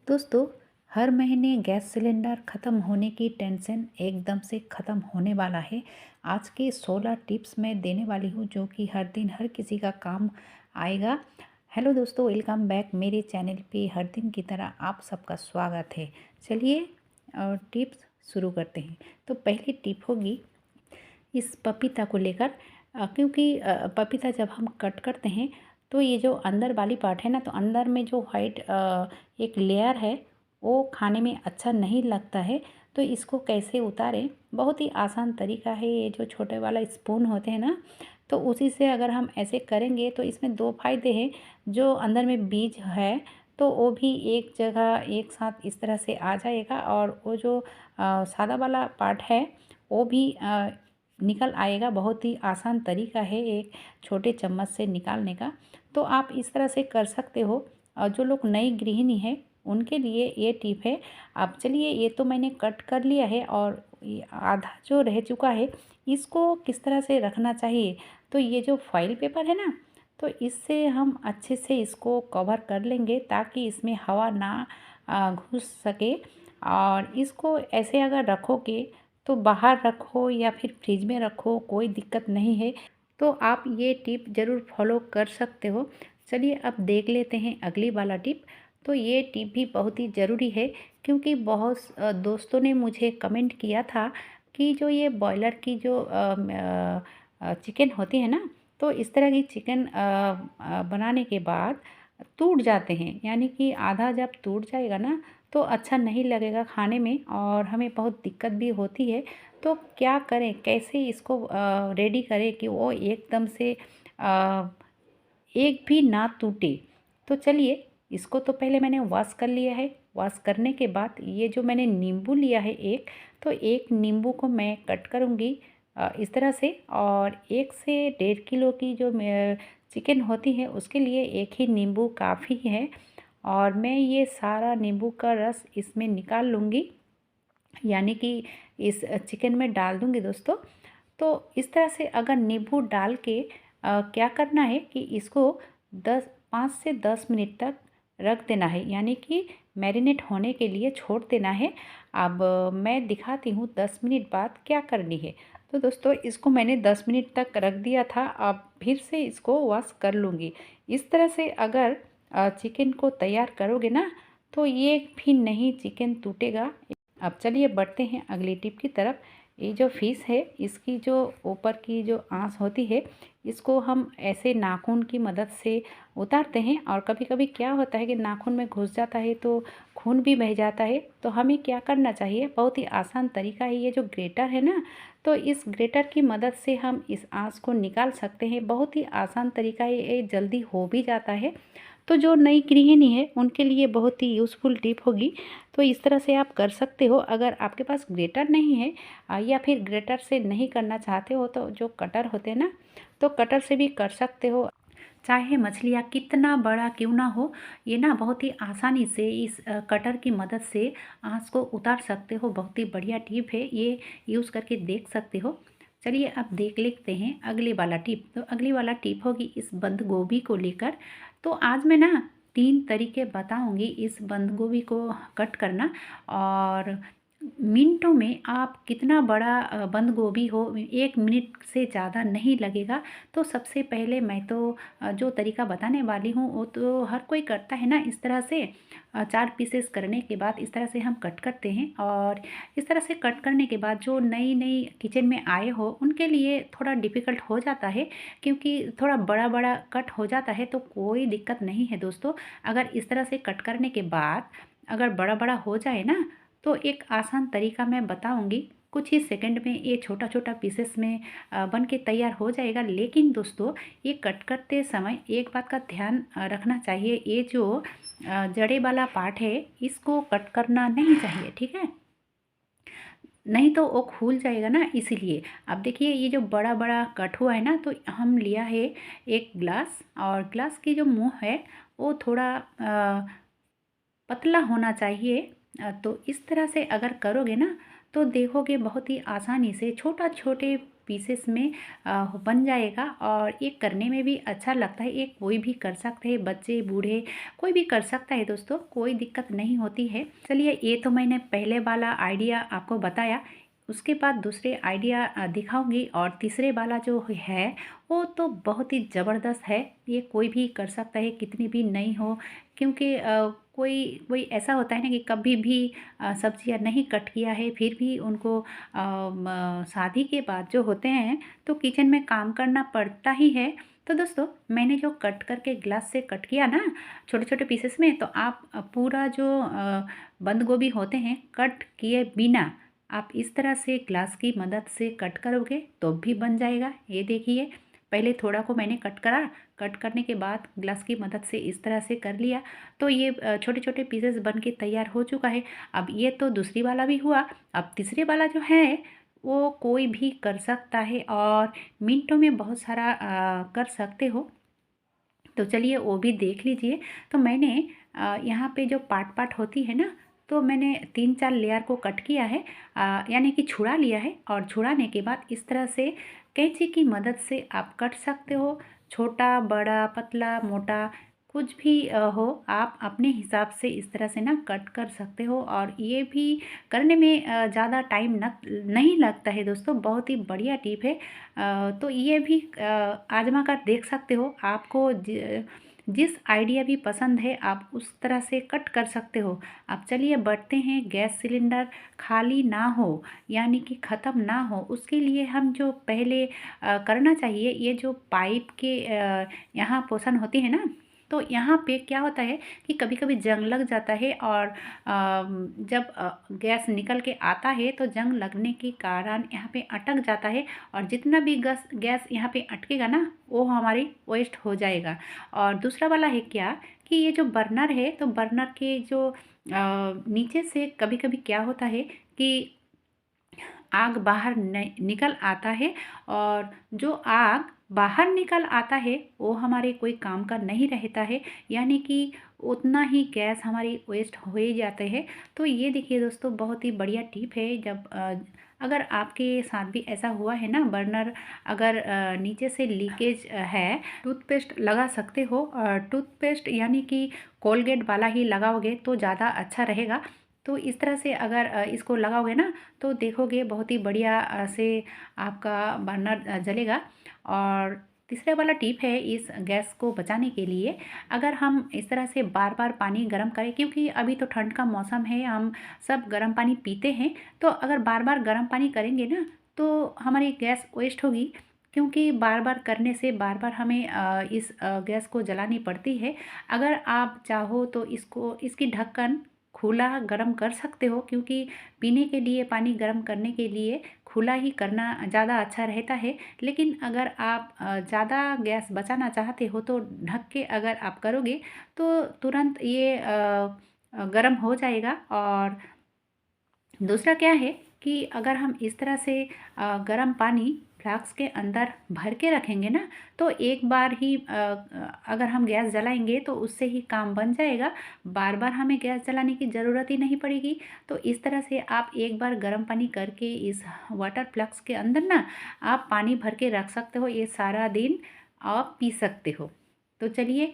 दोस्तों, हर महीने gas cylinder ख़त्म होने की टेंशन एकदम से ख़त्म होने वाला है। आज के 16 टिप्स मैं देने वाली हूँ जो कि हर दिन हर किसी का काम आएगा। हेलो दोस्तों, वेलकम बैक मेरे चैनल पे। हर दिन की तरह आप सबका स्वागत है। चलिए टिप्स शुरू करते हैं। तो पहली टिप होगी इस पपीता को लेकर, क्योंकि पपीता जब हम कट करते हैं तो ये जो अंदर वाली पार्ट है ना, तो अंदर में जो वाइट एक लेयर है वो खाने में अच्छा नहीं लगता है। तो इसको कैसे उतारें, बहुत ही आसान तरीका है। ये जो छोटे वाला स्पून होते हैं ना, तो उसी से अगर हम ऐसे करेंगे तो इसमें दो फायदे हैं। जो अंदर में बीज है तो वो भी एक जगह एक साथ इस तरह से आ जाएगा, और वो जो सादा वाला पार्ट है वो भी निकल आएगा। बहुत ही आसान तरीका है एक छोटे चम्मच से निकालने का। तो आप इस तरह से कर सकते हो। और जो लोग नई गृहिणी है उनके लिए ये टिप है। अब चलिए, ये तो मैंने कट कर लिया है और ये आधा जो रह चुका है इसको किस तरह से रखना चाहिए। तो ये जो फॉइल पेपर है ना, तो इससे हम अच्छे से इसको कवर कर लेंगे ताकि इसमें हवा ना घुस सके। और इसको ऐसे अगर रखोगे तो बाहर रखो या फिर फ्रिज में रखो, कोई दिक्कत नहीं है। तो आप ये टिप ज़रूर फॉलो कर सकते हो। चलिए अब देख लेते हैं अगली वाला टिप। तो ये टिप भी बहुत ही ज़रूरी है, क्योंकि बहुत दोस्तों ने मुझे कमेंट किया था कि जो ये बॉयलर की जो चिकन होती है ना, तो इस तरह की चिकन बनाने के बाद टूट जाते हैं। यानी कि आधा जब टूट जाएगा ना तो अच्छा नहीं लगेगा खाने में और हमें बहुत दिक्कत भी होती है। तो क्या करें, कैसे इसको रेडी करें कि वो एकदम से एक भी ना टूटे। तो चलिए, इसको तो पहले मैंने वॉश कर लिया है। वॉश करने के बाद ये जो मैंने नींबू लिया है एक, तो एक नींबू को मैं कट करूँगी इस तरह से। और 1 से 1.5 किलो की जो चिकन होती है उसके लिए एक ही नींबू काफ़ी है। और मैं ये सारा नींबू का रस इसमें निकाल लूँगी, यानी कि इस चिकन में डाल दूँगी दोस्तों। तो इस तरह से अगर नींबू डाल के क्या करना है कि इसको 5 से 10 मिनट तक रख देना है, यानी कि मैरिनेट होने के लिए छोड़ देना है। अब मैं दिखाती हूँ 10 मिनट बाद क्या करनी है। तो दोस्तों, इसको मैंने 10 मिनट तक रख दिया था। अब फिर से इसको वॉश कर लूँगी। इस तरह से अगर चिकन को तैयार करोगे ना, तो ये भी नहीं चिकन टूटेगा। अब चलिए बढ़ते हैं अगली टिप की तरफ। ये जो फ़िश है इसकी जो ऊपर की जो आँस होती है, इसको हम ऐसे नाखून की मदद से उतारते हैं। और कभी कभी क्या होता है कि नाखून में घुस जाता है तो खून भी बह जाता है। तो हमें क्या करना चाहिए, बहुत ही आसान तरीका है। ये जो ग्रेटर है ना, तो इस ग्रेटर की मदद से हम इस आँस को निकाल सकते हैं। बहुत ही आसान तरीका है, ये जल्दी हो भी जाता है। तो जो नई गृहिणी है उनके लिए बहुत ही यूज़फुल टिप होगी। तो इस तरह से आप कर सकते हो। अगर आपके पास ग्रेटर नहीं है या फिर ग्रेटर से नहीं करना चाहते हो तो जो कटर होते हैं ना, तो कटर से भी कर सकते हो। चाहे मछलियाँ कितना बड़ा क्यों ना हो, ये ना बहुत ही आसानी से इस कटर की मदद से आँच को उतार सकते हो। बहुत ही बढ़िया टिप है, ये यूज़ करके देख सकते हो। चलिए अब देख लेते हैं अगले वाला टिप। तो अगली वाला टिप होगी इस बंद गोभी को लेकर। तो आज मैं ना 3 तरीके बताऊंगी इस बंद गोभी को कट करना। और मिनटों में आप कितना बड़ा बंद गोभी हो, 1 मिनट से ज़्यादा नहीं लगेगा। तो सबसे पहले मैं तो जो तरीका बताने वाली हूँ वो तो हर कोई करता है ना। इस तरह से 4 पीसेस करने के बाद इस तरह से हम कट करते हैं। और इस तरह से कट करने के बाद जो नई नई किचन में आए हो उनके लिए थोड़ा डिफ़िकल्ट हो जाता है, क्योंकि थोड़ा बड़ा बड़ा कट हो जाता है। तो कोई दिक्कत नहीं है दोस्तों, अगर इस तरह से कट करने के बाद अगर बड़ा बड़ा हो जाए ना, तो एक आसान तरीका मैं बताऊंगी। कुछ ही सेकंड में ये छोटा छोटा पीसेस में बन के तैयार हो जाएगा। लेकिन दोस्तों, ये कट करते समय एक बात का ध्यान रखना चाहिए। ये जो जड़े वाला पार्ट है इसको कट करना नहीं चाहिए, ठीक है? नहीं तो वो खुल जाएगा ना, इसीलिए। अब देखिए, ये जो बड़ा बड़ा कट हुआ है ना, तो हम लिया है एक ग्लास। और ग्लास की जो मुंह है वो थोड़ा पतला होना चाहिए। तो इस तरह से अगर करोगे ना, तो देखोगे बहुत ही आसानी से छोटा छोटे पीसेस में बन जाएगा और ये करने में भी अच्छा लगता है। ये कोई भी कर सकते हैं, बच्चे बूढ़े कोई भी कर सकता है दोस्तों, कोई दिक्कत नहीं होती है। चलिए, ये तो मैंने पहले वाला आइडिया आपको बताया, उसके बाद दूसरे आइडिया दिखाऊंगी। और तीसरे वाला जो है वो तो बहुत ही ज़बरदस्त है, ये कोई भी कर सकता है कितनी भी नई हो। क्योंकि कोई कोई ऐसा होता है ना कि कभी भी सब्जियां नहीं कट किया है, फिर भी उनको शादी के बाद जो होते हैं तो किचन में काम करना पड़ता ही है। तो दोस्तों, मैंने जो कट करके ग्लास से कट किया ना छोटे छोटे पीसेस में, तो आप पूरा जो बंद गोभी होते हैं कट किए बिना आप इस तरह से ग्लास की मदद से कट करोगे तो भी बन जाएगा। ये देखिए, पहले थोड़ा को मैंने कट करा, कट करने के बाद ग्लास की मदद से इस तरह से कर लिया, तो ये छोटे छोटे पीसेस बन के तैयार हो चुका है। अब ये तो दूसरी वाला भी हुआ, अब तीसरे वाला जो है वो कोई भी कर सकता है और मिनटों में बहुत सारा कर सकते हो। तो चलिए वो भी देख लीजिए। तो मैंने यहाँ पे जो पार्ट पार्ट होती है ना, तो मैंने 3-4 लेयर को कट किया है, यानी कि छुड़ा लिया है। और छुड़ाने के बाद इस तरह से कैंची की मदद से आप कट सकते हो, छोटा बड़ा पतला मोटा कुछ भी हो, आप अपने हिसाब से इस तरह से ना कट कर सकते हो। और ये भी करने में ज़्यादा टाइम नहीं लगता है दोस्तों, बहुत ही बढ़िया टिप है। तो ये भी आजमा कर देख सकते हो। आपको जिस आइडिया भी पसंद है आप उस तरह से कट कर सकते हो। अब चलिए बढ़ते हैं, गैस सिलेंडर खाली ना हो यानी कि ख़त्म ना हो, उसके लिए हम जो पहले करना चाहिए, ये जो पाइप के यहाँ पोर्शन होती है ना, तो यहाँ पे क्या होता है कि कभी कभी जंग लग जाता है। और जब गैस निकल के आता है तो जंग लगने के कारण यहाँ पे अटक जाता है, और जितना भी गैस गैस यहाँ पे अटकेगा ना वो हमारी वेस्ट हो जाएगा। और दूसरा वाला है क्या कि ये जो बर्नर है, तो बर्नर के जो नीचे से कभी कभी क्या होता है कि आग बाहर निकल आता है, और जो आग बाहर निकल आता है वो हमारे कोई काम का नहीं रहता है, यानी कि उतना ही गैस हमारी वेस्ट हो ही जाते हैं। तो ये देखिए दोस्तों, बहुत ही बढ़िया टिप है। जब अगर आपके साथ भी ऐसा हुआ है ना, बर्नर अगर नीचे से लीकेज है, टूथपेस्ट लगा सकते हो। टूथपेस्ट यानी कि कोलगेट वाला ही लगाओगे तो ज़्यादा अच्छा रहेगा। तो इस तरह से अगर इसको लगाओगे ना तो देखोगे बहुत ही बढ़िया से आपका बर्नर जलेगा। और तीसरे वाला टिप है इस गैस को बचाने के लिए, अगर हम इस तरह से बार बार पानी गर्म करें, क्योंकि अभी तो ठंड का मौसम है, हम सब गर्म पानी पीते हैं, तो अगर बार बार गर्म पानी करेंगे ना तो हमारी गैस वेस्ट होगी। क्योंकि बार बार करने से बार बार हमें इस गैस को जलानी पड़ती है। अगर आप चाहो तो इसकी ढक्कन खुला गर्म कर सकते हो, क्योंकि पीने के लिए पानी गर्म करने के लिए खुला ही करना ज़्यादा अच्छा रहता है। लेकिन अगर आप ज़्यादा गैस बचाना चाहते हो तो ढक के अगर आप करोगे तो तुरंत ये गर्म हो जाएगा। और दूसरा क्या है कि अगर हम इस तरह से गर्म पानी फ्लास्क के अंदर भर के रखेंगे ना, तो एक बार ही अगर हम गैस जलाएंगे तो उससे ही काम बन जाएगा, बार बार हमें गैस जलाने की ज़रूरत ही नहीं पड़ेगी। तो इस तरह से आप एक बार गर्म पानी करके इस वाटर फ्लास्क के अंदर ना आप पानी भर के रख सकते हो, ये सारा दिन आप पी सकते हो। तो चलिए,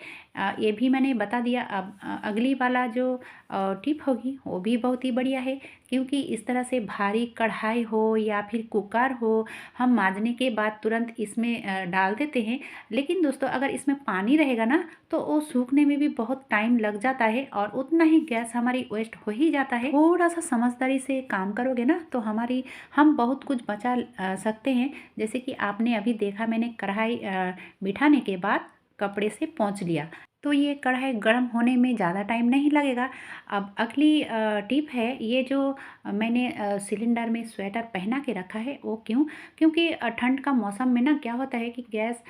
ये भी मैंने बता दिया। अब अगली वाला जो टिप होगी वो भी बहुत ही बढ़िया है, क्योंकि इस तरह से भारी कढ़ाई हो या फिर कुकर हो, हम मांजने के बाद तुरंत इसमें डाल देते हैं। लेकिन दोस्तों, अगर इसमें पानी रहेगा ना तो वो सूखने में भी बहुत टाइम लग जाता है और उतना ही गैस हमारी वेस्ट हो ही जाता है। थोड़ा सा समझदारी से काम करोगे ना तो हम बहुत कुछ बचा सकते हैं। जैसे कि आपने अभी देखा, मैंने कढ़ाई बिठाने के बाद कपड़े से पोंछ लिया, तो ये कढ़ाई गर्म होने में ज़्यादा टाइम नहीं लगेगा। अब अगली टिप है, ये जो मैंने सिलेंडर में स्वेटर पहना के रखा है, वो क्योंकि ठंड का मौसम में ना क्या होता है कि गैस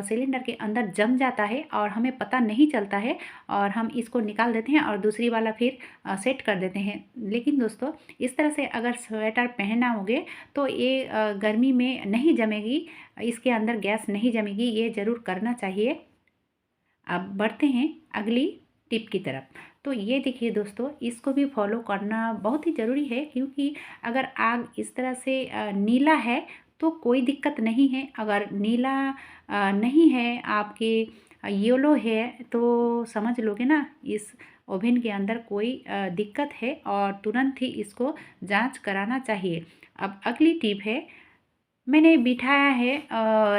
सिलेंडर के अंदर जम जाता है और हमें पता नहीं चलता है, और हम इसको निकाल देते हैं और दूसरी वाला फिर सेट कर देते हैं। लेकिन दोस्तों, इस तरह से अगर स्वेटर पहनाओगे तो ये गर्मी में नहीं जमेगी, इसके अंदर गैस नहीं जमेगी, ये ज़रूर करना चाहिए। अब बढ़ते हैं अगली टिप की तरफ। तो ये देखिए दोस्तों, इसको भी फॉलो करना बहुत ही ज़रूरी है, क्योंकि अगर आग इस तरह से नीला है तो कोई दिक्कत नहीं है। अगर नीला नहीं है, आपके येलो है, तो समझ लोगे ना इस ओवन के अंदर कोई दिक्कत है और तुरंत ही इसको जांच कराना चाहिए। अब अगली टिप है, मैंने बिठाया है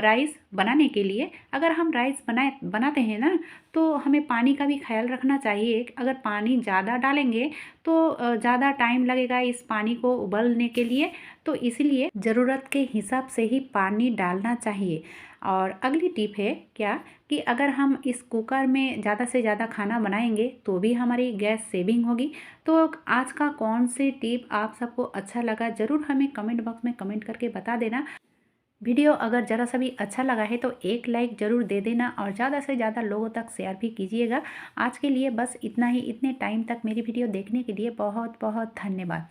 राइस बनाने के लिए। अगर हम राइस बनाते हैं ना, तो हमें पानी का भी ख्याल रखना चाहिए। अगर पानी ज़्यादा डालेंगे तो ज़्यादा टाइम लगेगा इस पानी को उबलने के लिए, तो इसलिए ज़रूरत के हिसाब से ही पानी डालना चाहिए। और अगली टिप है क्या, कि अगर हम इस कुकर में ज़्यादा से ज़्यादा खाना बनाएंगे तो भी हमारी गैस सेविंग होगी। तो आज का कौन सी टिप आप सबको अच्छा लगा, ज़रूर हमें कमेंट बॉक्स में कमेंट करके बता देना। वीडियो अगर ज़रा सा भी अच्छा लगा है तो एक लाइक ज़रूर दे देना और ज़्यादा से ज़्यादा लोगों तक शेयर भी कीजिएगा। आज के लिए बस इतना ही। इतने टाइम तक मेरी वीडियो देखने के लिए बहुत बहुत धन्यवाद।